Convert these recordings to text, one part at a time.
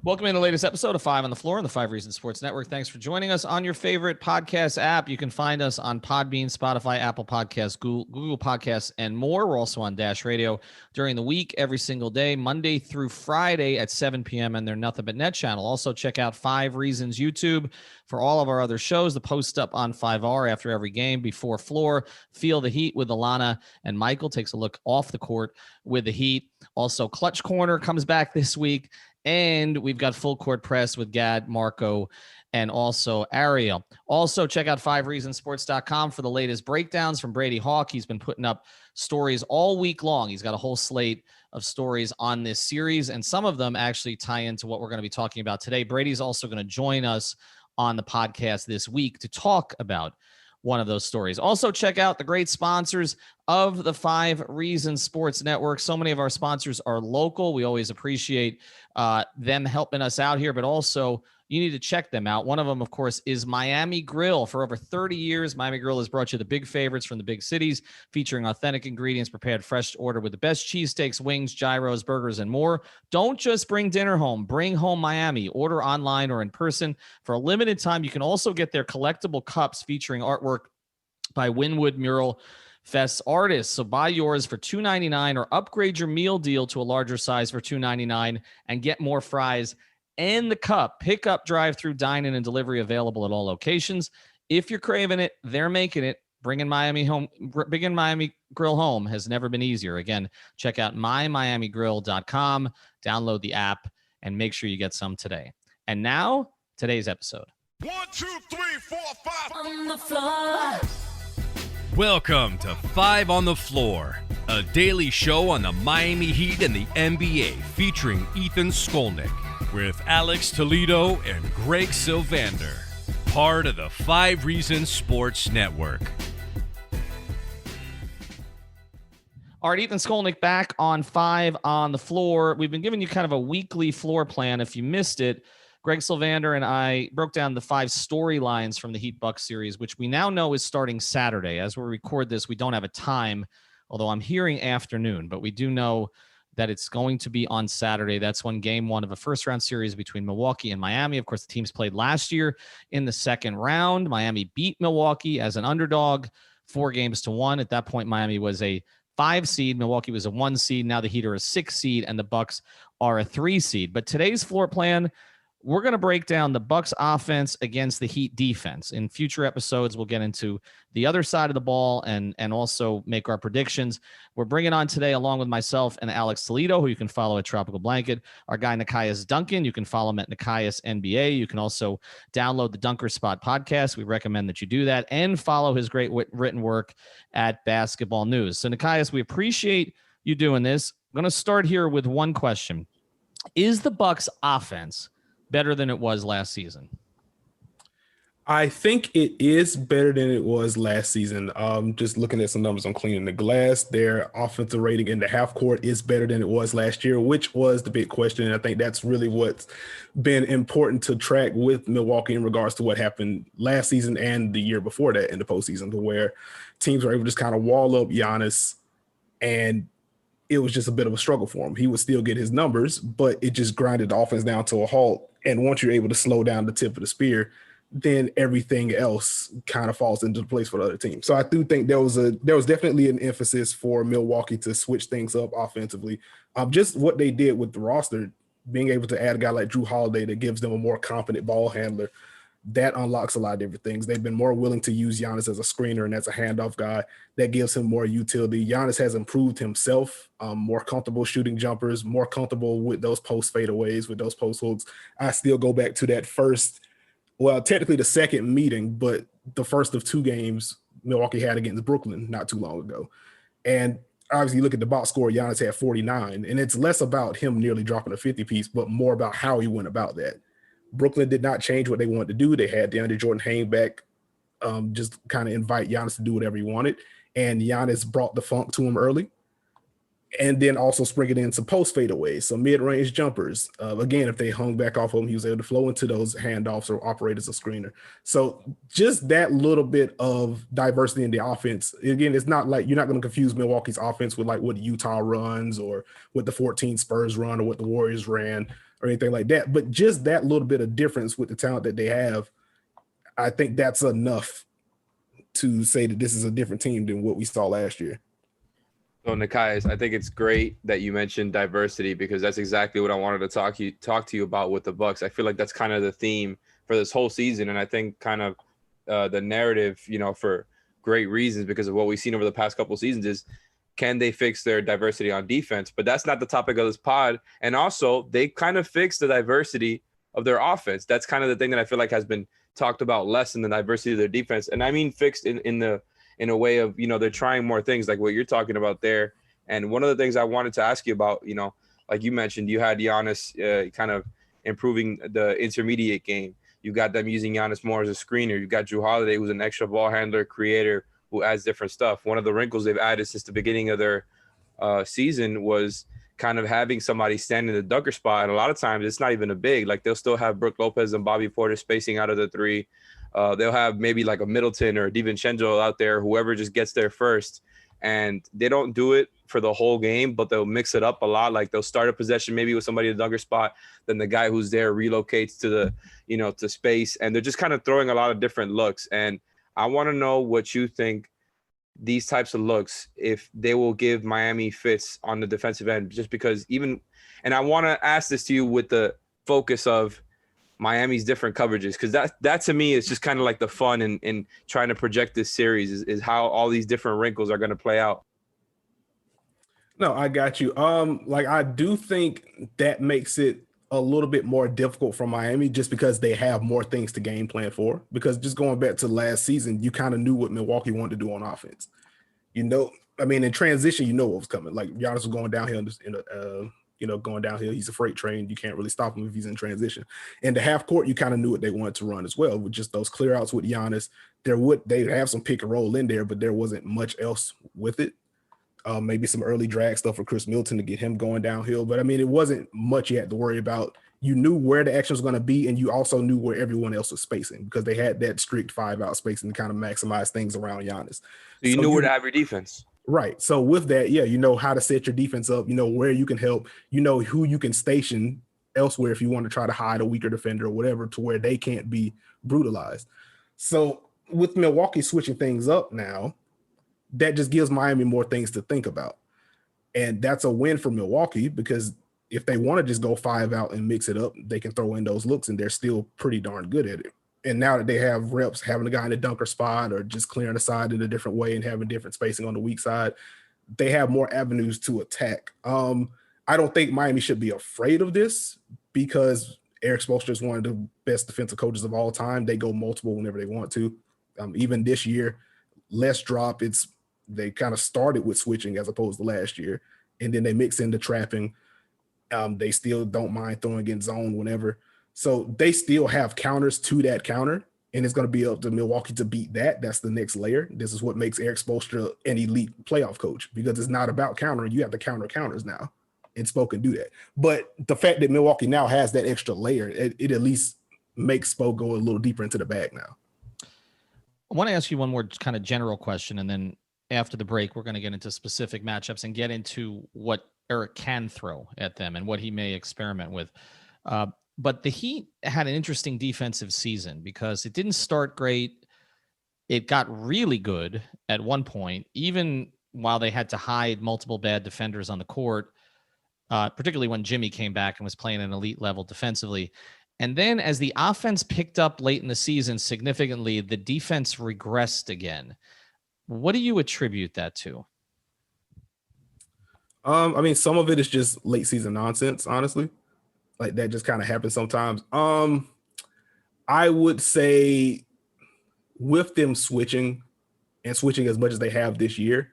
Welcome in the latest episode of Five on the Floor on the Five Reasons Sports Network. Thanks for joining us on your favorite podcast app. You can find us on Podbean, Spotify, Apple Podcasts, Google Podcasts, and more. We're also on Dash Radio during the week, every single day, Monday through Friday at 7 p.m. and their Nothing But Net channel. Also, check out Five Reasons YouTube for all of our other shows. The post up on 5R after every game, before Floor, Feel the Heat with Alana and Michael takes a look off the court with the Heat. Also, Clutch Corner comes back this week. And we've got Full Court Press with Gad, Marco, and also Ariel. Also, check out fivereasonsports.com for the latest breakdowns from Brady Hawk. He's been putting up stories all week long. He's got a whole slate of stories on this series, and some of them actually tie into what we're going to be talking about today. Brady's also going to join us on the podcast this week to talk about one of those stories. Also, check out the great sponsors of the Five Reasons Sports Network. So many of our sponsors are local. We always appreciate them helping us out here, but also you need to check them out. One of them, of course, is Miami Grill. For over 30 years, Miami Grill has brought you the big favorites from the big cities, featuring authentic ingredients prepared fresh to order with the best cheesesteaks, wings, gyros, burgers, and more. Don't just bring dinner home. Bring home Miami. Order online or in person. For a limited time, you can also get their collectible cups featuring artwork by Wynwood Mural Fest artists. So buy yours for $2.99 or upgrade your meal deal to a larger size for $2.99 and get more fries and the cup. Pickup, drive-through, dine-in, and delivery available at all locations. If you're craving it, they're making it. Bringing Miami Grill home has never been easier. Again, check out mymiamigrill.com, download the app, and make sure you get some today. And now, today's episode. 1, 2, 3, 4, 5 on the floor. Welcome to Five on the Floor, a daily show on the Miami Heat and the NBA featuring Ethan Skolnick with Alex Toledo and Greg Sylvander, part of the Five Reasons Sports Network. All right, Ethan Skolnick back on Five on the Floor. We've been giving you kind of a weekly floor plan. If you missed it, Greg Sylvander and I broke down the 5 storylines from the Heat Bucks series, which we now know is starting Saturday. As we record this, we don't have a time, although I'm hearing afternoon, but we do know that it's going to be on Saturday. That's when game 1 of a first-round series between Milwaukee and Miami. Of course, the teams played last year in the second round. Miami beat Milwaukee as an underdog 4-1. At that point, Miami was a 5 seed. Milwaukee was a 1 seed. Now the Heat are a 6 seed, and the Bucks are a 3 seed. But today's floor plan, we're going to break down the Bucks offense against the Heat defense. In future episodes, we'll get into the other side of the ball and also make our predictions. We're bringing on today, along with myself and Alex Toledo, who you can follow at Tropical Blanket, our guy Nekias Duncan. You can follow him at Nekias NBA. You can also download the Dunker Spot podcast. We recommend that you do that, and follow his great written work at Basketball News. So, Nekias, we appreciate you doing this. I'm going to start here with one question. Is the Bucks offense better than it was last season? I think it is better than it was last season. Just looking at some numbers on Cleaning the Glass, their offensive rating in the half court is better than it was last year, which was the big question. And I think that's really what's been important to track with Milwaukee in regards to what happened last season and the year before that in the postseason, to where teams were able to just kind of wall up Giannis, and it was just a bit of a struggle for him. He would still get his numbers, but it just grinded the offense down to a halt. And once you're able to slow down the tip of the spear, then everything else kind of falls into place for the other team. So I do think there was definitely an emphasis for Milwaukee to switch things up offensively. Just what they did with the roster, being able to add a guy like Drew Holiday that gives them a more confident ball handler, that unlocks a lot of different things. They've been more willing to use Giannis as a screener and as a handoff guy. That gives him more utility. Giannis has improved himself, more comfortable shooting jumpers, more comfortable with those post fadeaways, with those post hooks. I still go back to that technically the second meeting, but the first of 2 games Milwaukee had against Brooklyn not too long ago. And obviously you look at the box score, Giannis had 49, and it's less about him nearly dropping a 50 piece, but more about how he went about that. Brooklyn did not change what they wanted to do. They had DeAndre Jordan hang back, just kind of invite Giannis to do whatever he wanted. And Giannis brought the funk to him early. And then also sprinkled in some post fadeaways, some mid-range jumpers. Again, if they hung back off of him, he was able to flow into those handoffs or operate as a screener. So just that little bit of diversity in the offense. Again, it's not like you're not going to confuse Milwaukee's offense with like what Utah runs or what the 14 Spurs run or what the Warriors ran. or anything like that. But just that little bit of difference with the talent that they have, I think that's enough to say that this is a different team than what we saw last year. So Nekias, I think it's great that you mentioned diversity, because that's exactly what I wanted to talk to you about with the Bucks. I feel like that's kind of the theme for this whole season, and I think kind of the narrative, for great reasons because of what we've seen over the past couple of seasons is, can they fix their diversity on defense? But that's not the topic of this pod. And also, they kind of fixed the diversity of their offense. That's kind of the thing that I feel like has been talked about less in the diversity of their defense. And I mean fixed in a way of, they're trying more things like what you're talking about there. And one of the things I wanted to ask you about, like you mentioned, you had Giannis kind of improving the intermediate game. You got them using Giannis more as a screener. You got Drew Holiday, who's an extra ball handler, creator, who adds different stuff. One of the wrinkles they've added since the beginning of their season was kind of having somebody stand in the dunker spot. And a lot of times it's not even a big, like they'll still have Brook Lopez and Bobby Porter spacing out of the three. They'll have maybe like a Middleton or a DiVincenzo out there, whoever just gets there first. And they don't do it for the whole game, but they'll mix it up a lot. Like they'll start a possession maybe with somebody in the dunker spot, then the guy who's there relocates to the, to space. And they're just kind of throwing a lot of different looks. And I want to know what you think these types of looks, if they will give Miami fits on the defensive end, just because and I want to ask this to you with the focus of Miami's different coverages, because that to me is just kind of like the fun in trying to project this series is how all these different wrinkles are going to play out. No, I got you. Like I do think that makes it a little bit more difficult for Miami just because they have more things to game plan for. Because just going back to last season, you kind of knew what Milwaukee wanted to do on offense. In transition, what was coming. Like Giannis was going downhill going downhill. He's a freight train. You can't really stop him if he's in transition. And the half court, you kind of knew what they wanted to run as well, with just those clear outs with Giannis. They'd have some pick and roll in there, but there wasn't much else with it. Maybe some early drag stuff for Chris Middleton to get him going downhill. But it wasn't much you had to worry about. You knew where the action was going to be, and you also knew where everyone else was spacing because they had that strict 5-out spacing to kind of maximize things around Giannis. So you knew where to have your defense. Right. So with that, you know how to set your defense up, where you can help, who you can station elsewhere if you want to try to hide a weaker defender or whatever to where they can't be brutalized. So with Milwaukee switching things up now, that just gives Miami more things to think about. And that's a win for Milwaukee because if they want to just go 5-out and mix it up, they can throw in those looks and they're still pretty darn good at it. And now that they have reps, having a guy in the dunker spot or just clearing the side in a different way and having different spacing on the weak side, they have more avenues to attack. I don't think Miami should be afraid of this because Eric Spoelstra is one of the best defensive coaches of all time. They go multiple whenever they want to. Even this year, less drop. They kind of started with switching as opposed to last year, and then they mix in the trapping. They still don't mind throwing in zone whenever. So they still have counters to that counter, and it's going to be up to Milwaukee to beat that. That's the next layer. This is what makes Eric Spoelstra an elite playoff coach because it's not about countering. You have to counter counters now, and Spo can do that. But the fact that Milwaukee now has that extra layer, it at least makes Spo go a little deeper into the bag now. I want to ask you one more kind of general question, and then after the break, we're going to get into specific matchups and get into what Eric can throw at them and what he may experiment with. But the Heat had an interesting defensive season because it didn't start great. It got really good at one point, even while they had to hide multiple bad defenders on the court, particularly when Jimmy came back and was playing an elite level defensively. And then as the offense picked up late in the season significantly, the defense regressed again. What do you attribute that to? Some of it is just late season nonsense, honestly. Like that just kind of happens sometimes. I would say with them switching as much as they have this year,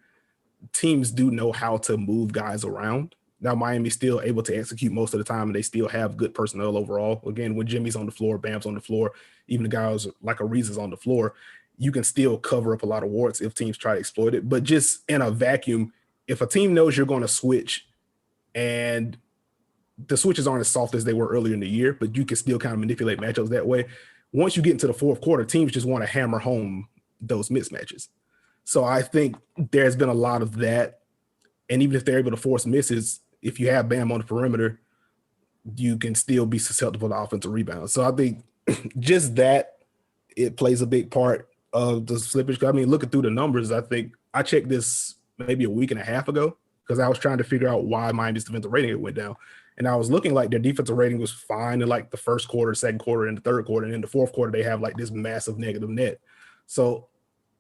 teams do know how to move guys around. Now Miami's still able to execute most of the time, and they still have good personnel overall. Again, when Jimmy's on the floor, Bam's on the floor, even the guys like Ariza's on the floor, you can still cover up a lot of warts if teams try to exploit it. But just in a vacuum, if a team knows you're going to switch and the switches aren't as soft as they were earlier in the year, but you can still kind of manipulate matchups that way. Once you get into the fourth quarter, teams just want to hammer home those mismatches. So I think there's been a lot of that. And even if they're able to force misses, if you have Bam on the perimeter, you can still be susceptible to offensive rebounds. So I think just that it plays a big part of the slippage. I mean, looking through the numbers, I think I checked this maybe a week and a half ago because I was trying to figure out why Miami's defensive rating went down. And I was looking like their defensive rating was fine in like the first quarter, second quarter, and the third quarter. And in the fourth quarter, they have like this massive negative net. So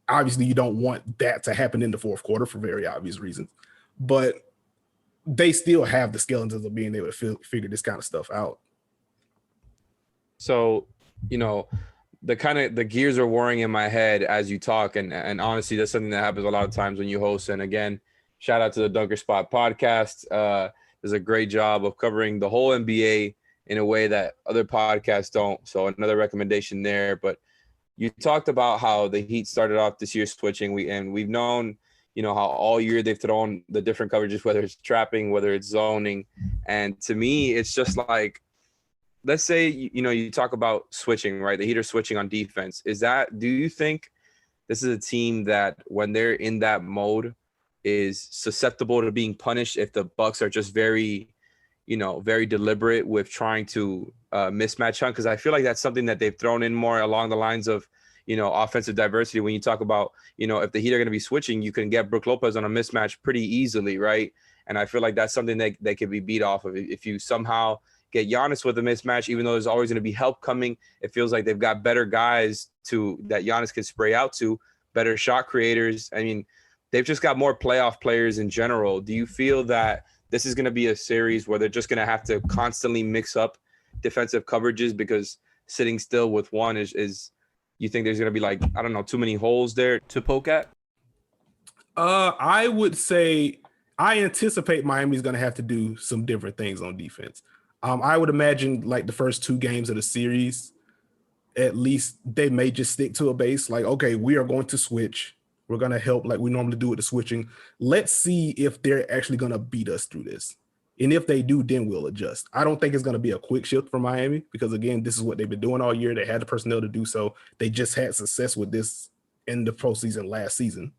obviously you don't want that to happen in the fourth quarter for very obvious reasons. But they still have the skeletons of being able to figure this kind of stuff out. So, the gears are whirring in my head as you talk. And honestly, that's something that happens a lot of times when you host. And again, shout out to the Dunker Spot podcast. Does a great job of covering the whole NBA in a way that other podcasts don't. So another recommendation there. But you talked about how the Heat started off this year switching. We've known, how all year they've thrown the different coverages, whether it's trapping, whether it's zoning. And to me, it's just like, let's say, you talk about switching, right? The Heat are switching on defense. Do you think this is a team that when they're in that mode is susceptible to being punished if the Bucks are just very deliberate with trying to mismatch hunt? Because I feel like that's something that they've thrown in more along the lines of, offensive diversity. When you talk about, if the Heat are going to be switching, you can get Brook Lopez on a mismatch pretty easily, right? And I feel like that's something that can be beat off of. If you somehow get Giannis with a mismatch, even though there's always going to be help coming, it feels like they've got better guys that Giannis can spray out to, better shot creators. I mean, they've just got more playoff players in general. Do you feel that this is going to be a series where they're just going to have to constantly mix up defensive coverages because sitting still with one is you think there's going to be like, I don't know, too many holes there to poke at? I would say I anticipate Miami's going to have to do some different things on defense. I would imagine like the first two games of the series, at least they may just stick to a base. Like, okay, we are going to switch. We're going to help like we normally do with the switching. Let's see if they're actually going to beat us through this. And if they do, then we'll adjust. I don't think it's going to be a quick shift for Miami because, again, this is what they've been doing all year. They had the personnel to do so. They just had success with this in the postseason last season.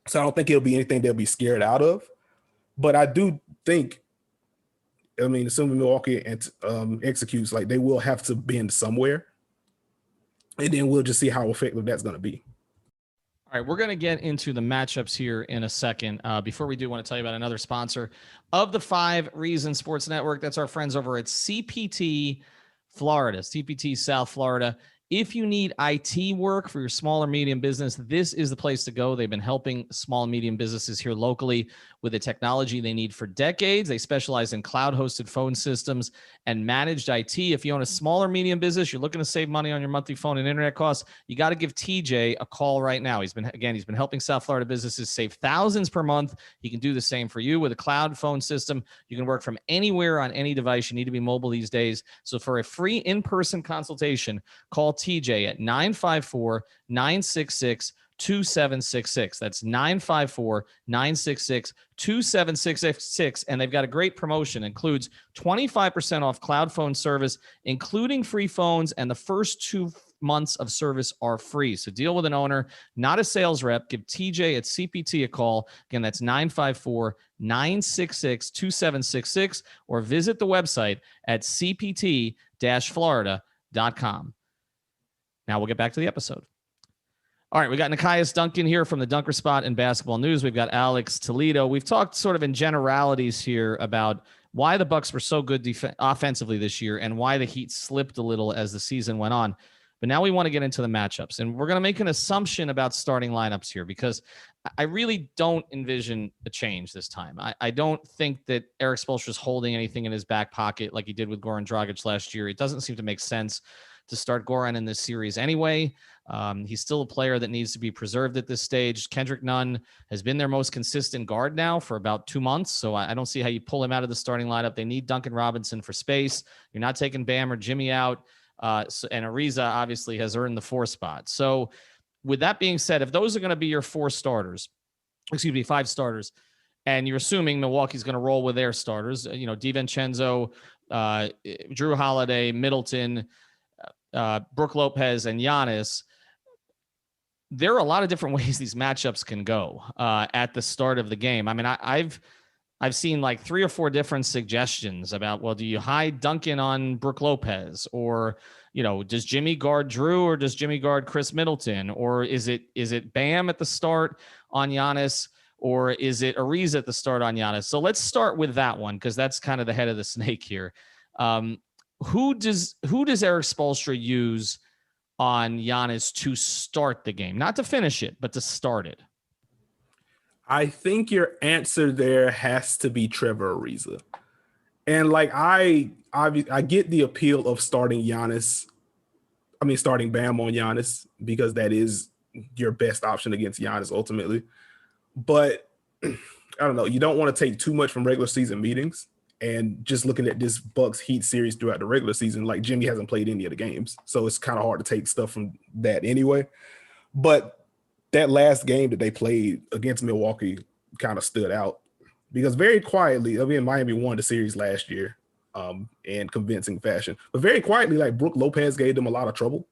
So I don't think it'll be anything they'll be scared out of. But I do think, assuming Milwaukee executes, like they will have to bend somewhere. And then we'll just see how effective that's going to be. All right, we're going to get into the matchups here in a second. Before we do, want to tell you about another sponsor of the 5 Reasons Sports Network. That's our friends over at CPT Florida, CPT South Florida. If you need IT work for your small or medium business, this is the place to go. They've been helping small and medium businesses here locally with the technology they need for decades. They specialize in cloud-hosted phone systems and managed IT. If you own a small or medium business, you're looking to save money on your monthly phone and internet costs, you got to give TJ a call right now. He's been helping South Florida businesses save thousands per month. He can do the same for you with a cloud phone system. You can work from anywhere on any device. You need to be mobile these days. So for a free in-person consultation, call TJ at 954-966-2766. That's 954-966-2766. And they've got a great promotion. It includes 25% off cloud phone service, including free phones, and the first 2 months of service are free. So deal with an owner, not a sales rep. Give TJ at CPT a call. Again, that's 954-966-2766, or visit the website at cpt-florida.com. Now we'll get back to the episode. All right, we got Nekias Duncan here from the Dunker Spot and Basketball News. We've got Alex Toledo. We've talked sort of in generalities here about why the Bucks were so good offensively this year and why the Heat slipped a little as the season went on. But now we want to get into the matchups, and we're going to make an assumption about starting lineups here because I really don't envision a change this time. I don't think that Eric Spoelstra is holding anything in his back pocket like he did with Goran Dragic last year. It doesn't seem to make sense to start Goran in this series anyway. He's still a player that needs to be preserved at this stage. Kendrick Nunn has been their most consistent guard now for about 2 months, so I don't see how you pull him out of the starting lineup. They need Duncan Robinson for space. You're not taking Bam or Jimmy out, and Ariza obviously has earned the 4 spot. So with that being said, if those are going to be your 5 starters, and you're assuming Milwaukee's going to roll with their starters, DiVincenzo, Drew Holiday, Middleton, Brook Lopez, and Giannis, there are a lot of different ways these matchups can go at the start of the game. I mean, I've seen like 3 or 4 different suggestions about, well, do you hide Duncan on Brook Lopez, or, does Jimmy guard Drew, or does Jimmy guard Chris Middleton, or is it Bam at the start on Giannis, or is it Ariza at the start on Giannis? So let's start with that one, because that's kind of the head of the snake here. Who does Eric Spoelstra use on Giannis to start the game, not to finish it, but to start it? I think your answer there has to be Trevor Ariza. And like I get the appeal of starting Bam on Giannis, because that is your best option against Giannis ultimately. But I don't know, you don't want to take too much from regular season meetings. And just looking at this Bucks Heat series throughout the regular season, like Jimmy hasn't played any of the games, so it's kind of hard to take stuff from that anyway. But that last game that they played against Milwaukee kind of stood out, because very quietly, Miami won the series last year in convincing fashion, but very quietly, like Brook Lopez gave them a lot of trouble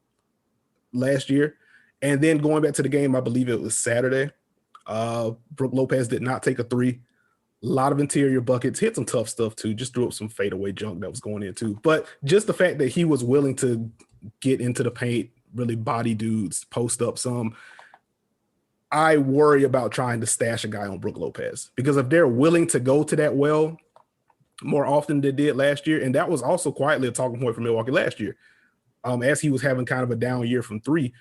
last year. And then going back to the game, I believe it was Saturday, Brook Lopez did not take a three. A lot of interior buckets, hit some tough stuff too, just threw up some fadeaway junk that was going in too. But just the fact that he was willing to get into the paint, really body dudes, post up some, I worry about trying to stash a guy on Brook Lopez, because if they're willing to go to that well more often than they did last year, and that was also quietly a talking point for Milwaukee last year, as he was having kind of a down year from three,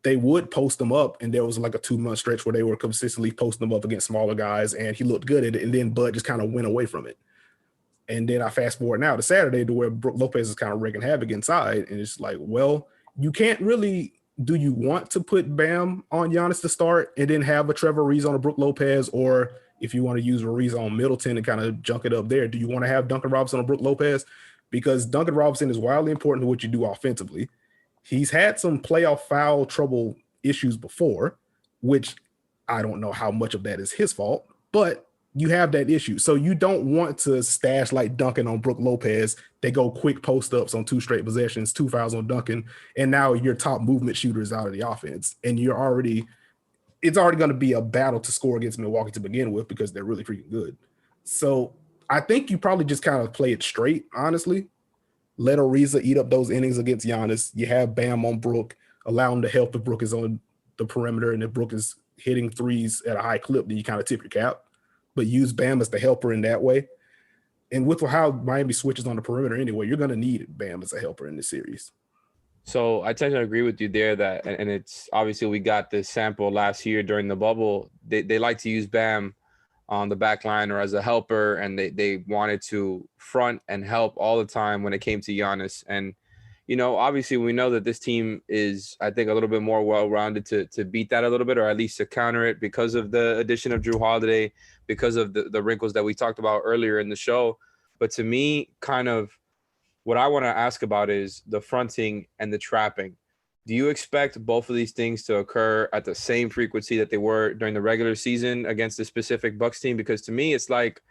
they would post him up, and there was like a 2-month stretch where they were consistently posting him up against smaller guys, and he looked good at it, and then Bud just kind of went away from it. And then I fast forward now to Saturday, to where Brook Lopez is kind of wreaking havoc inside, and it's like, well, you can't really. Do you want to put Bam on Giannis to start and then have a Trevor Ariza on a Brook Lopez? Or if you want to use Ariza on Middleton and kind of junk it up there, do you want to have Duncan Robinson on Brook Lopez? Because Duncan Robinson is wildly important to what you do offensively. He's had some playoff foul trouble issues before, which I don't know how much of that is his fault, but you have that issue. So you don't want to stash like Duncan on Brook Lopez. They go quick post-ups on 2 straight possessions, 2 fouls on Duncan, and now your top movement shooter is out of the offense. And it's already going to be a battle to score against Milwaukee to begin with, because they're really freaking good. So I think you probably just kind of play it straight, honestly. Let Ariza eat up those innings against Giannis. You have Bam on Brook, allow him to help if Brook is on the perimeter, and if Brook is hitting threes at a high clip, then you kind of tip your cap. But use Bam as the helper in that way. And with how Miami switches on the perimeter anyway, you're going to need Bam as a helper in this series. So I tend to agree with you there that, and it's obviously we got this sample last year during the bubble. They like to use Bam on the back line or as a helper, and they wanted to front and help all the time when it came to Giannis. And, obviously we know that this team is, I think, a little bit more well-rounded to beat that a little bit, or at least to counter it, because of the addition of Drew Holiday, because of the wrinkles that we talked about earlier in the show. But to me, kind of what I want to ask about is the fronting and the trapping. Do you expect both of these things to occur at the same frequency that they were during the regular season against the specific Bucks team? Because to me, it's like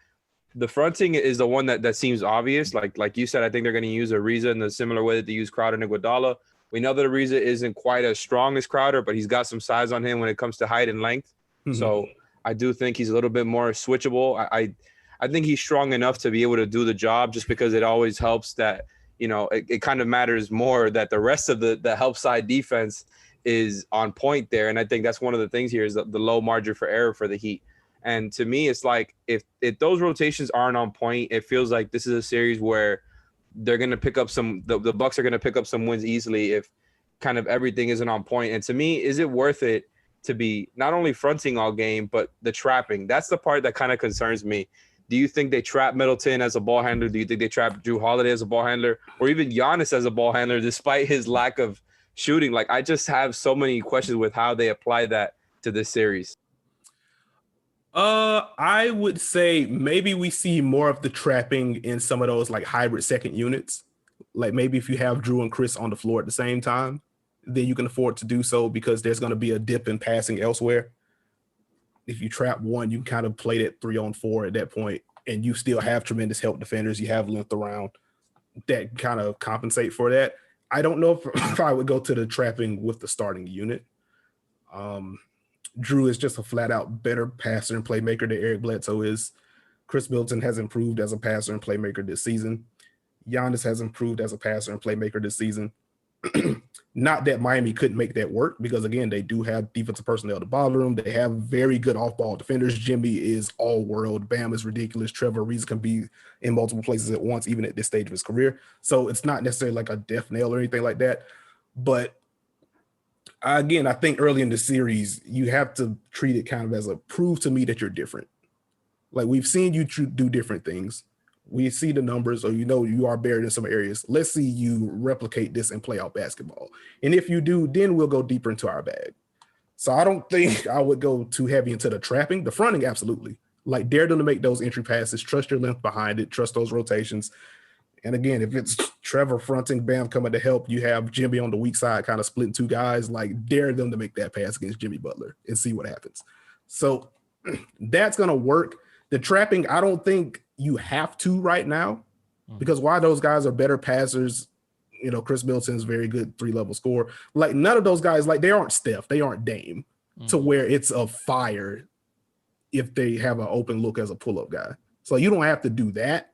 the fronting is the one that seems obvious. Like you said, I think they're going to use Ariza in the similar way that they use Crowder and Iguodala. We know that Ariza isn't quite as strong as Crowder, but he's got some size on him when it comes to height and length. Mm-hmm. So I do think he's a little bit more switchable. I think he's strong enough to be able to do the job, just because it always helps that, it kind of matters more that the rest of the help side defense is on point there. And I think that's one of the things here is the low margin for error for the Heat. And to me, it's like if those rotations aren't on point, it feels like this is a series where they're going to pick up the Bucks are going to pick up some wins easily if kind of everything isn't on point. And to me, is it worth it to be not only fronting all game, but the trapping? That's the part that kind of concerns me. Do you think they trap Middleton as a ball handler? Do you think they trap Drew Holiday as a ball handler, or even Giannis as a ball handler, despite his lack of shooting? Like, I just have so many questions with how they apply that to this series. I would say maybe we see more of the trapping in some of those like hybrid second units. Like maybe if you have Drew and Chris on the floor at the same time, then you can afford to do so, because there's going to be a dip in passing elsewhere. If you trap one, you can kind of play that 3-on-4 at that point, and you still have tremendous help defenders. You have length around that kind of compensate for that. I don't know if I would go to the trapping with the starting unit. Drew is just a flat out better passer and playmaker than Eric Bledsoe is. Chris Middleton has improved as a passer and playmaker this season. Giannis has improved as a passer and playmaker this season. Not that Miami couldn't make that work because, again, they do have defensive personnel to bother them. They have very good off-ball defenders. Jimmy is all-world. Bam is ridiculous. Trevor Ariza can be in multiple places at once, even at this stage of his career. So it's not necessarily like a death nail or anything like that. But, again, I think early in the series, you have to treat it kind of as a prove to me that you're different. Like, we've seen you do different things. We see the numbers, or you are buried in some areas. Let's see you replicate this in playoff basketball. And if you do, then we'll go deeper into our bag. So I don't think I would go too heavy into the trapping. The fronting, absolutely. Like, dare them to make those entry passes. Trust your length behind it. Trust those rotations. And again, if it's Trevor fronting, Bam coming to help, you have Jimmy on the weak side kind of splitting two guys, like, dare them to make that pass against Jimmy Butler and see what happens. So that's going to work. The trapping, I don't think you have to right now, because why those guys are better passers. Chris Middleton's very good 3-level scorer. Like, none of those guys, like, they aren't Steph, they aren't Dame, to where it's a fire if they have an open look as a pull-up guy. So you don't have to do that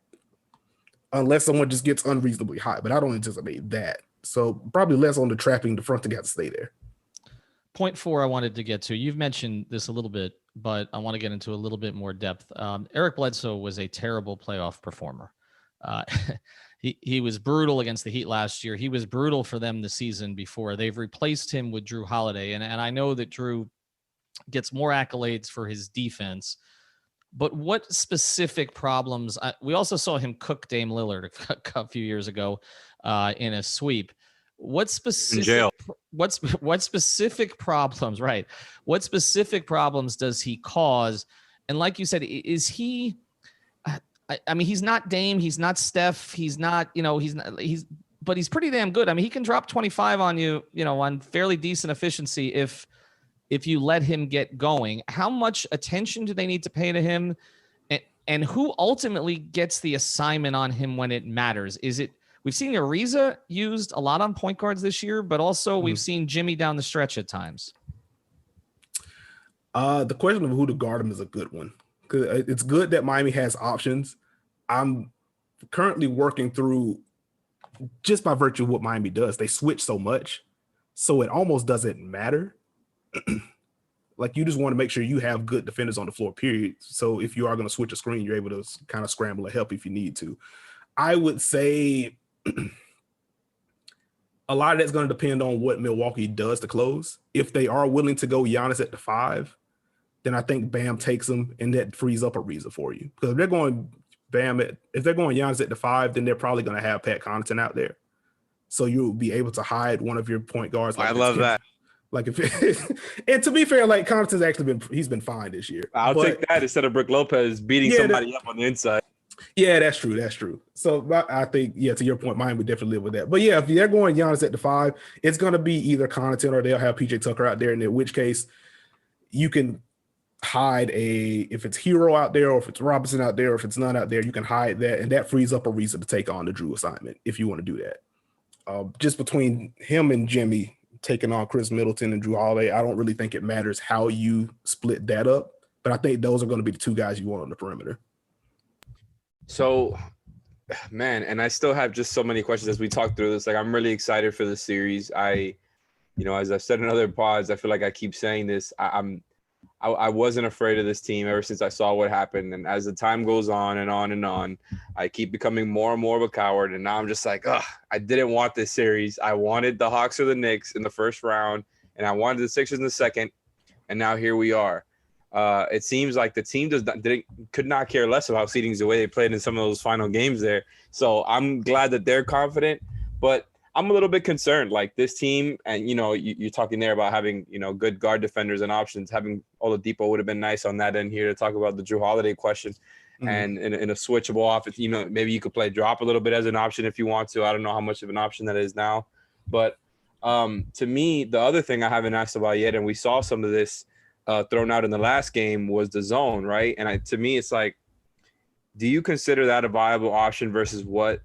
unless someone just gets unreasonably high, but I don't anticipate that. So probably less on the trapping. The front got to stay there. Point 4 I wanted to get to. You've mentioned this a little bit, but I want to get into a little bit more depth. Eric Bledsoe was a terrible playoff performer. He was brutal against the Heat last year. He was brutal for them the season before. They've replaced him with Drew Holiday, and I know that Drew gets more accolades for his defense, but what specific problems? We also saw him cook Dame Lillard a few years ago in a sweep. What specific problems, right? What specific problems does he cause? And like you said, is he, I mean, he's not Dame, he's not Steph, he's not, but he's pretty damn good. I mean, he can drop 25 on you, on fairly decent efficiency if you let him get going. How much attention do they need to pay to him? And who ultimately gets the assignment on him when it matters? Is it, we've seen Ariza used a lot on point guards this year, but also we've seen Jimmy down the stretch at times. The question of who to guard him is a good one. It's good that Miami has options. I'm currently working through, just by virtue of what Miami does, they switch so much, so it almost doesn't matter. Like, you just want to make sure you have good defenders on the floor, period. So if you are going to switch a screen, you're able to kind of scramble and help if you need to. I would say a lot of that's going to depend on what Milwaukee does to close. If they are willing to go Giannis at the 5, then I think Bam takes them, and that frees up Ariza for you. Because if they're going if they're going Giannis at the 5, then they're probably going to have Pat Connaughton out there. So you'll be able to hide one of your point guards. I love that. Like, and to be fair, like, Connaughton's actually he's been fine this year. I'll take that instead of Brook Lopez beating somebody up on the inside. Yeah, that's true. So I think, to your point, mine would definitely live with that. But yeah, if they're going Giannis at the 5, it's going to be either Connaughton or they'll have PJ Tucker out there, and in which case you can hide if it's Hero out there, or if it's Robinson out there, or if it's none out there, you can hide that, and that frees up a reason to take on the Drew assignment if you want to do that. Just between him and Jimmy taking on Chris Middleton and Drew Holiday, I don't really think it matters how you split that up, but I think those are going to be the two guys you want on the perimeter. So, man, and I still have just so many questions as we talk through this. Like, I'm really excited for the series. As I've said in other pods, I feel like I keep saying this. I wasn't afraid of this team ever since I saw what happened. And as the time goes on and on and on, I keep becoming more and more of a coward. And now I'm just like, I didn't want this series. I wanted the Hawks or the Knicks in the first round, and I wanted the Sixers in the second. And now here we are. It seems like the team could not care less about seedings the way they played in some of those final games there. So I'm glad that they're confident, but I'm a little bit concerned. Like, this team, and you're talking there about having good guard defenders and options. Having Oladipo would have been nice on that end here to talk about the Drew Holiday question. And in a switchable offense, maybe you could play drop a little bit as an option if you want to. I don't know how much of an option that is now, but to me, the other thing I haven't asked about yet, and we saw some of this thrown out in the last game, was the zone, right? And to me, it's like, do you consider that a viable option versus what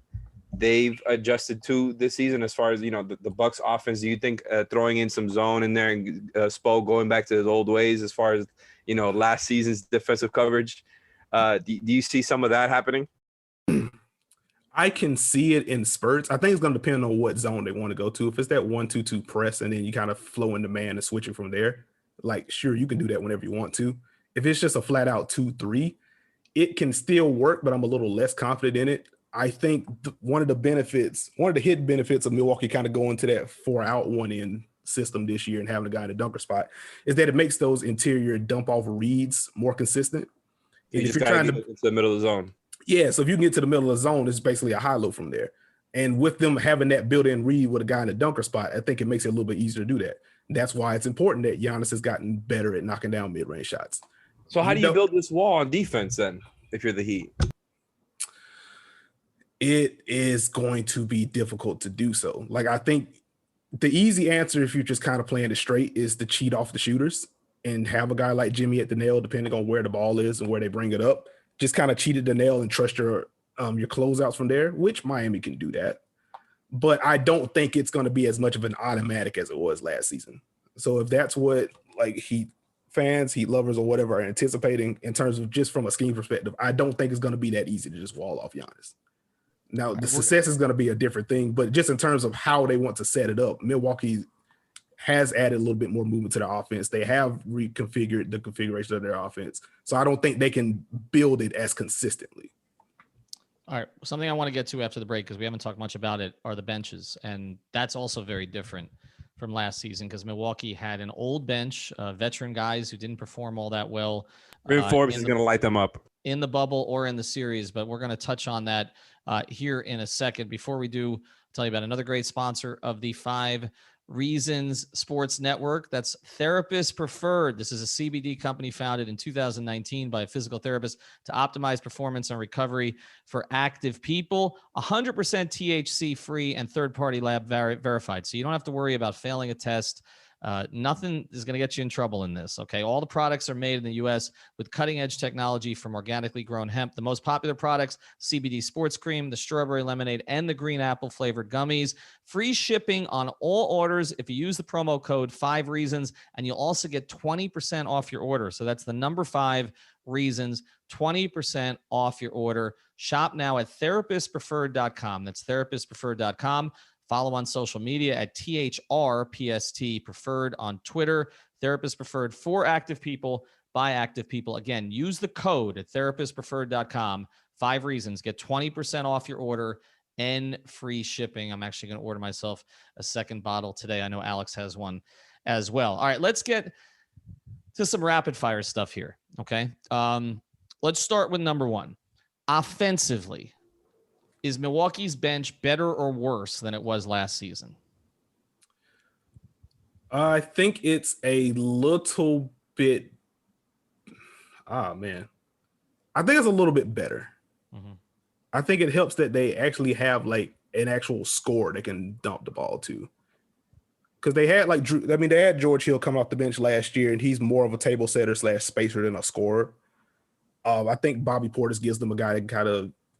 they've adjusted to this season as far as, the Bucks offense? Do you think throwing in some zone in there and Spo going back to his old ways as far as, last season's defensive coverage, Do you see some of that happening? I can see it in spurts. I think it's going to depend on what zone they want to go to. If it's that 1-2-2 press and then you kind of flow into man and switching from there, like, sure, you can do that whenever you want to. If it's just a flat out 2-3, it can still work, but I'm a little less confident in it. I think one of the hidden benefits of Milwaukee kind of going to that 4-out 1-in system this year and having a guy in the dunker spot is that it makes those interior dump off reads more consistent. So if you're trying to get into the middle of the zone. Yeah, so if you can get to the middle of the zone, it's basically a high low from there. And with them having that built-in read with a guy in the dunker spot, I think it makes it a little bit easier to do that. That's why it's important that Giannis has gotten better at knocking down mid-range shots. So how do you build this wall on defense then, if you're the Heat? It is going to be difficult to do so. Like, I think the easy answer, if you're just kind of playing it straight, is to cheat off the shooters and have a guy like Jimmy at the nail, depending on where the ball is and where they bring it up. Just kind of cheat at the nail and trust your closeouts from there, which Miami can do that. But I don't think it's going to be as much of an automatic as it was last season. So if that's what like Heat fans, Heat lovers, or whatever are anticipating in terms of just from a scheme perspective, I don't think it's going to be that easy to just wall off Giannis. Now, the success is going to be a different thing, but just in terms of how they want to set it up, Milwaukee has added a little bit more movement to their offense. They have reconfigured the configuration of their offense. So I don't think they can build it as consistently. All right. Something I want to get to after the break, because we haven't talked much about it, are the benches. And that's also very different from last season because Milwaukee had an old bench, veteran guys who didn't perform all that well. Bryn Forbes is going to light them up in the bubble or in the series, but we're going to touch on that here in a second. Before we do, I'll tell you about another great sponsor of the 5 Reasons Sports Network. That's Therapist Preferred. This is a CBD company founded in 2019 by a physical therapist to optimize performance and recovery for active people. 100% THC free and third-party lab verified. So you don't have to worry about failing a test. Nothing is going to get you in trouble in this. Okay. All the products are made in the U.S. with cutting edge technology from organically grown hemp. The most popular products, CBD sports cream, the strawberry lemonade, and the green apple flavored gummies. Free shipping on all orders if you use the promo code 5 Reasons, and you'll also get 20% off your order. So that's the number 5 Reasons, 20% off your order. Shop now at therapistpreferred.com. That's therapistpreferred.com. Follow on social media at THRPST Preferred on Twitter. Therapist Preferred for active people by active people. Again, use the code at therapistpreferred.com. 5 Reasons. Get 20% off your order and free shipping. I'm actually going to order myself a second bottle today. I know Alex has one as well. All right, let's get to some rapid fire stuff here. Okay. Let's start with number 1. Offensively, is Milwaukee's bench better or worse than it was last season? I think it's a little bit. I think it's a little bit better. Mm-hmm. I think it helps that they actually have like an actual scorer they can dump the ball to. Because they had they had George Hill come off the bench last year, and he's more of a table setter / spacer than a scorer. I think Bobby Portis gives them a guy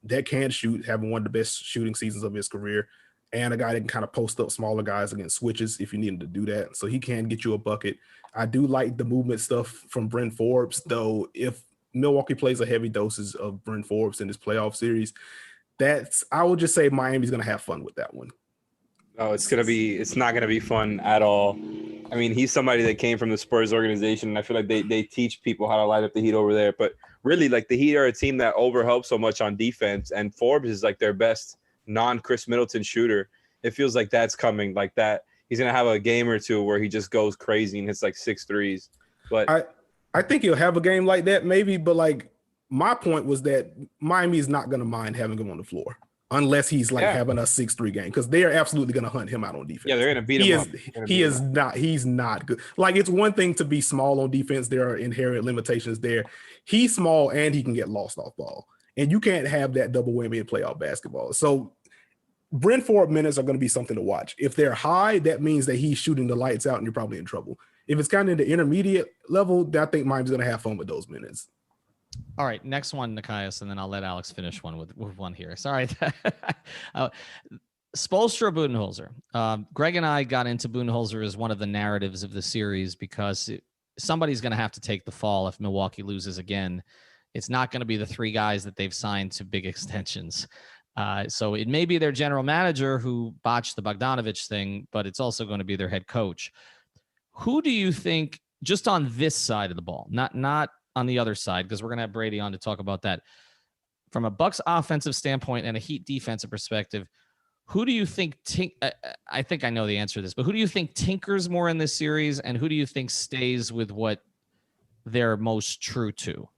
that can shoot, having one of the best shooting seasons of his career, and a guy that can kind of post up smaller guys against switches if you need him to do that. So he can get you a bucket. I do like the movement stuff from Bryn Forbes, though. If Milwaukee plays a heavy doses of Bryn Forbes in this playoff series, I would just say Miami's going to have fun with that one. No, it's not going to be fun at all. I mean, he's somebody that came from the Spurs organization, and I feel like they teach people how to light up the Heat over there. But really, like, the Heat are a team that overhelps so much on defense, and Forbes is like their best non-Chris Middleton shooter. It feels like that's coming, like that. He's going to have a game or two where he just goes crazy and hits like 6 threes. But I think he'll have a game like that maybe, but like my point was that Miami is not going to mind having him on the floor unless he's having a 6-3 game, because they are absolutely going to hunt him out on defense. Yeah, they're going to beat him up. He's not good. Like, it's one thing to be small on defense. There are inherent limitations there. He's small and he can get lost off ball. And you can't have that double whammy in playoff basketball. So Bryn Forbes minutes are going to be something to watch. If they're high, that means that he's shooting the lights out and you're probably in trouble. If it's kind of in the intermediate level, I think Miami's going to have fun with those minutes. All right, next one, Nekias, and then I'll let Alex finish one with one here. Sorry. Spoelstra Budenholzer. Greg and I got into Budenholzer as one of the narratives of the series because somebody's going to have to take the fall if Milwaukee loses again It's not going to be the three guys that they've signed to big extensions. So it may be their general manager who botched the Bogdanovich thing, but it's also going to be their head coach. Who do you think, just on this side of the ball, not on the other side, because we're going to have Brady on to talk about that, from a Bucks offensive standpoint and a Heat defensive perspective, who do you think, I think I know the answer to this, but who do you think tinkers more in this series, and who do you think stays with what they're most true to?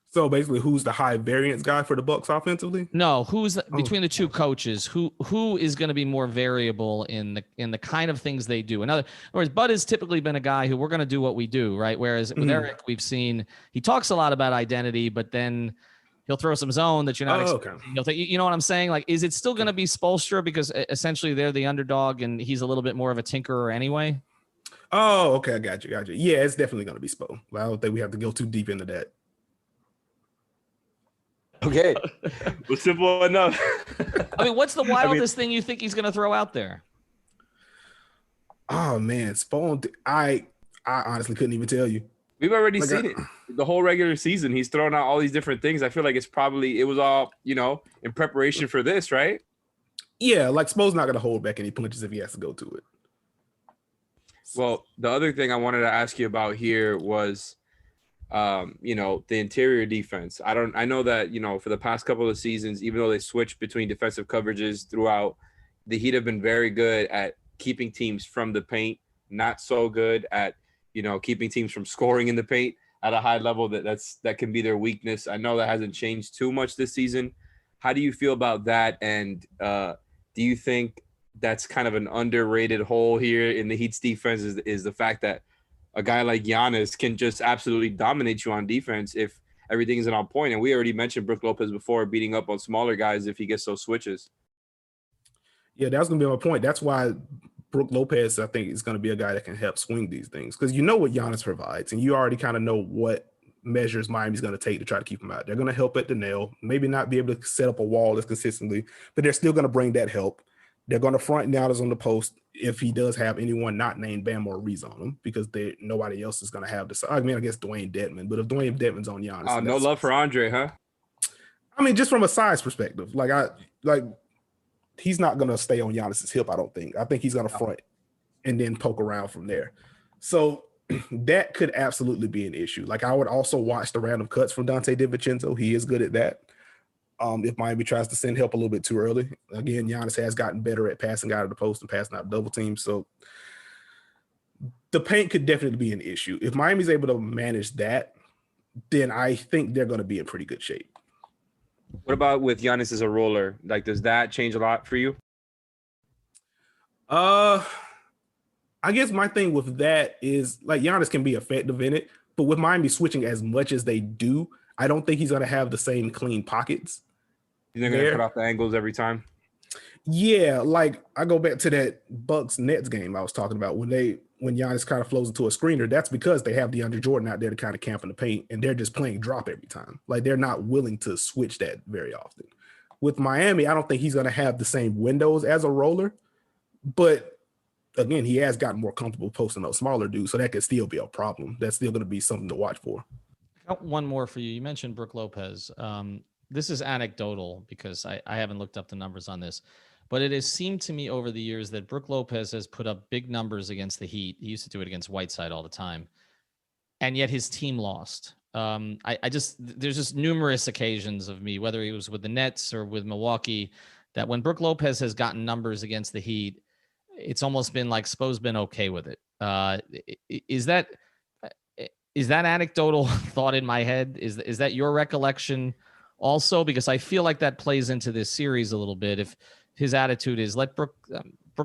So basically, who's the high variance guy for the Bucks offensively? No, who's between the two coaches? Who is going to be more variable in the kind of things they do? In other words, Bud has typically been a guy who we're going to do what we do, right? Whereas with Eric, we've seen he talks a lot about identity, but then he'll throw some zone that you're not expecting. Okay. You know what I'm saying? Like, is it still going to be Spoelstra because essentially they're the underdog and he's a little bit more of a tinkerer anyway? Oh, okay, I got you. Yeah, it's definitely going to be Spo. I don't think we have to go too deep into that. Okay, well, simple enough. I mean, what's the wildest thing you think he's going to throw out there? Oh man, Spo. I honestly couldn't even tell you. We've already seen it. The whole regular season, he's thrown out all these different things. I feel like it was all, in preparation for this, right? Yeah, like Spo's not going to hold back any punches if he has to go to it. Well, the other thing I wanted to ask you about here was, the interior defense. I know that, for the past couple of seasons, even though they switched between defensive coverages throughout, the Heat have been very good at keeping teams from the paint, not so good at, keeping teams from scoring in the paint at a high level. That can be their weakness. I know that hasn't changed too much this season. How do you feel about that? And do you think that's kind of an underrated hole here in the Heat's defense is the fact that a guy like Giannis can just absolutely dominate you on defense if everything isn't on point? And we already mentioned Brook Lopez before, beating up on smaller guys if he gets those switches. Yeah, that's going to be my point. That's why Brook Lopez, I think, is going to be a guy that can help swing these things, because you know what Giannis provides, and you already kind of know what measures Miami's going to take to try to keep him out. They're going to help at the nail, maybe not be able to set up a wall as consistently, but they're still going to bring that help. They're going to front Giannis on the post if he does have anyone not named Bam or Reese on him, because nobody else is going to have this. I mean, I guess Dwayne Dedmon, but if Dwayne Dedmon's on Giannis, no love for Andre, huh? I mean, just from a size perspective, he's not going to stay on Giannis's hip. I don't think. I think he's going to front and then poke around from there. So that could absolutely be an issue. Like, I would also watch the random cuts from Dante DiVincenzo. He is good at that. If Miami tries to send help a little bit too early. Again, Giannis has gotten better at passing out of the post and passing out double teams. So the paint could definitely be an issue. If Miami's able to manage that, then I think they're going to be in pretty good shape. What about with Giannis as a roller? Like, does that change a lot for you? I guess my thing with that is, like, Giannis can be effective in it, but with Miami switching as much as they do, I don't think he's going to have the same clean pockets. You're going to cut off the angles every time? Yeah, like, I go back to that Bucks-Nets game I was talking about when Giannis kind of flows into a screener. That's because they have DeAndre Jordan out there to kind of camp in the paint, and they're just playing drop every time. Like, they're not willing to switch that very often. With Miami, I don't think he's going to have the same windows as a roller, but again, he has gotten more comfortable posting those smaller dudes, so that could still be a problem. That's still going to be something to watch for. One more for you. You mentioned Brook Lopez. This is anecdotal because I haven't looked up the numbers on this, but it has seemed to me over the years that Brook Lopez has put up big numbers against the Heat. He used to do it against Whiteside all the time, and yet his team lost. There's just numerous occasions of me, whether he was with the Nets or with Milwaukee, that when Brook Lopez has gotten numbers against the Heat, it's almost been like Spo's been okay with it. Is that anecdotal thought in my head? Is that your recollection also? Because I feel like that plays into this series a little bit. If his attitude is let Brook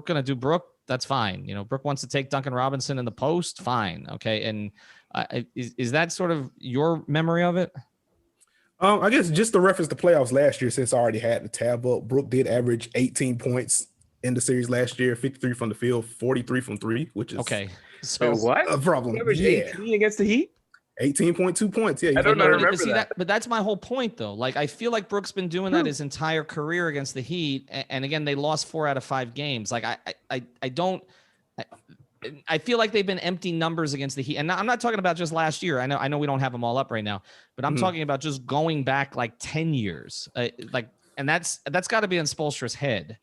gonna do Brook, that's fine. Brook wants to take Duncan Robinson in the post, fine. Okay. And is that sort of your memory of it? I guess just to reference the playoffs last year, since I already had the tab up, Brook did average 18 points in the series last year, 53 from the field, 43 from three, which is okay. So what a problem? Yeah, 18 against the Heat, 18.2 points. Yeah, I don't remember that. But that's my whole point, though. Like, I feel like Brook's been doing that his entire career against the Heat, and again, they lost 4 out of 5 games. Like, I don't. I feel like they've been empty numbers against the Heat. And I'm not talking about just last year. I know we don't have them all up right now, but I'm talking about just going back like 10 years. And that's got to be in Spoelstra's head.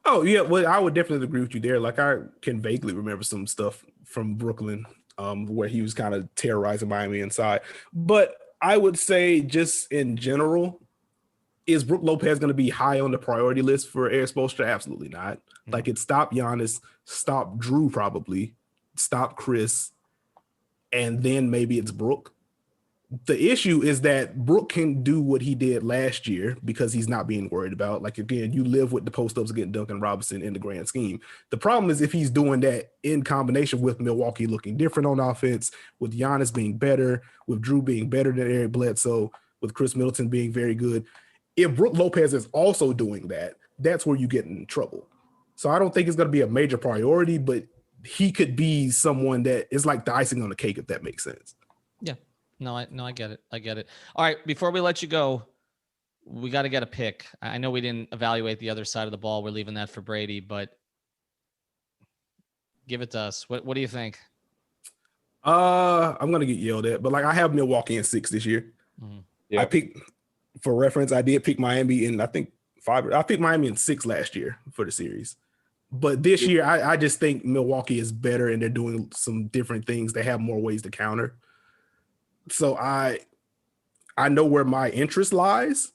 Oh yeah, well, I would definitely agree with you there. Like I can vaguely remember some stuff from Brooklyn, where he was kind of terrorizing Miami inside. But I would say, just in general, is Brook Lopez going to be high on the priority list for Eric Spoelstra? Absolutely not. Like it stopped Giannis, stopped Drew, probably stopped Chris, and then maybe it's Brook. The issue is that Brook can do what he did last year because he's not being worried about. Like, again, you live with the post-ups against Duncan Robinson in the grand scheme. The problem is if he's doing that in combination with Milwaukee looking different on offense, with Giannis being better, with Drew being better than Eric Bledsoe, with Chris Middleton being very good. If Brook Lopez is also doing that, that's where you get in trouble. So I don't think it's going to be a major priority, but he could be someone that is like the icing on the cake, if that makes sense. Yeah. No, I get it. I get it. All right. Before we let you go, we got to get a pick. I know we didn't evaluate the other side of the ball. We're leaving that for Brady, but give it to us. What do you think? I'm going to get yelled at, but like I have Milwaukee in 6 this year. Mm-hmm. Yeah. I picked, for reference, I did pick Miami in, I think 5. I picked Miami in 6 last year for the series. But this year, I just think Milwaukee is better and they're doing some different things. They have more ways to counter. So I know where my interest lies,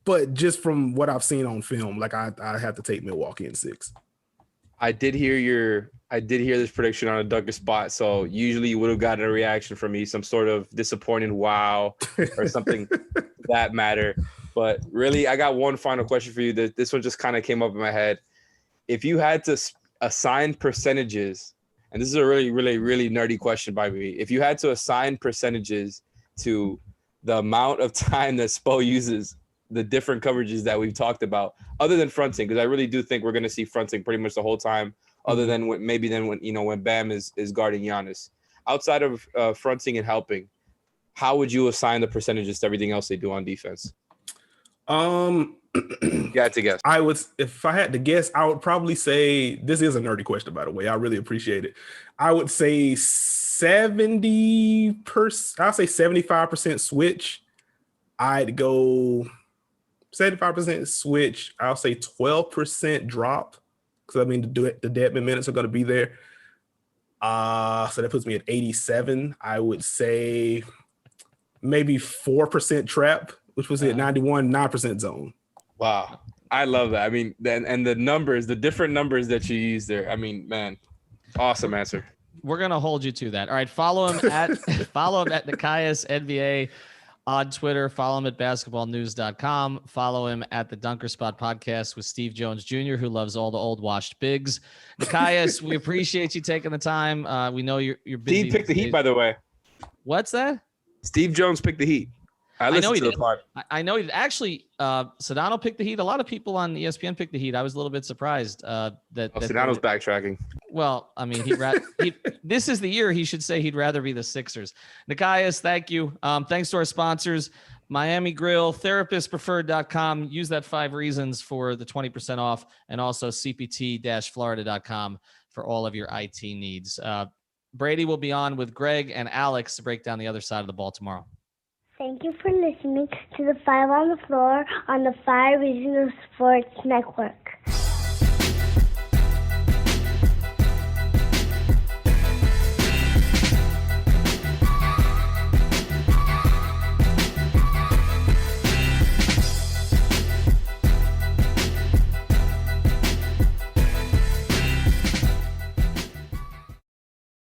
but just from what I've seen on film, like I have to take Milwaukee in 6. I did hear this prediction on a Dunker spot. So usually you would have gotten a reaction from me, some sort of disappointed wow or something that matter. But really, I got one final question for you. This one just kind of came up in my head. If you had to assign percentages, and this is a really, really, really nerdy question by me. If you had to assign percentages to the amount of time that Spo uses the different coverages that we've talked about, other than fronting, because I really do think we're going to see fronting pretty much the whole time, other than when Bam is guarding Giannis. Outside of fronting and helping, how would you assign the percentages to everything else they do on defense? You had to guess. If I had to guess, I would probably say, this is a nerdy question, by the way. I really appreciate it. I would say 70%. I'll say 75% switch. I'd go 75% switch. I'll say 12% drop, because I mean the Deadman minutes are going to be there. So that puts me at 87. I would say maybe 4% trap, which was at 91, 9% zone. Wow. I love that. I mean, and the numbers, the different numbers that you use there. I mean, man, awesome answer. We're going to hold you to that. All right. Follow him at Nekias NBA on Twitter. Follow him at basketballnews.com. Follow him at the Dunker Spot podcast with Steve Jones Jr., who loves all the old washed bigs. Nekias, we appreciate you taking the time. We know you're busy. Steve picked the Heat, by the way. What's that? Steve Jones picked the Heat. I know he did. I know he did. Actually, Sedano picked the Heat. A lot of people on ESPN picked the Heat. I was a little bit surprised that Sedano's backtracking. Well, I mean, this is the year he should say he'd rather be the Sixers. Nekias, thank you. Thanks to our sponsors, Miami Grill, therapistpreferred.com. Use that 5 reasons for the 20% off, and also cpt-florida.com for all of your IT needs. Brady will be on with Greg and Alex to break down the other side of the ball tomorrow. Thank you for listening to the 5 on the Floor on the 5 Regional Sports Network.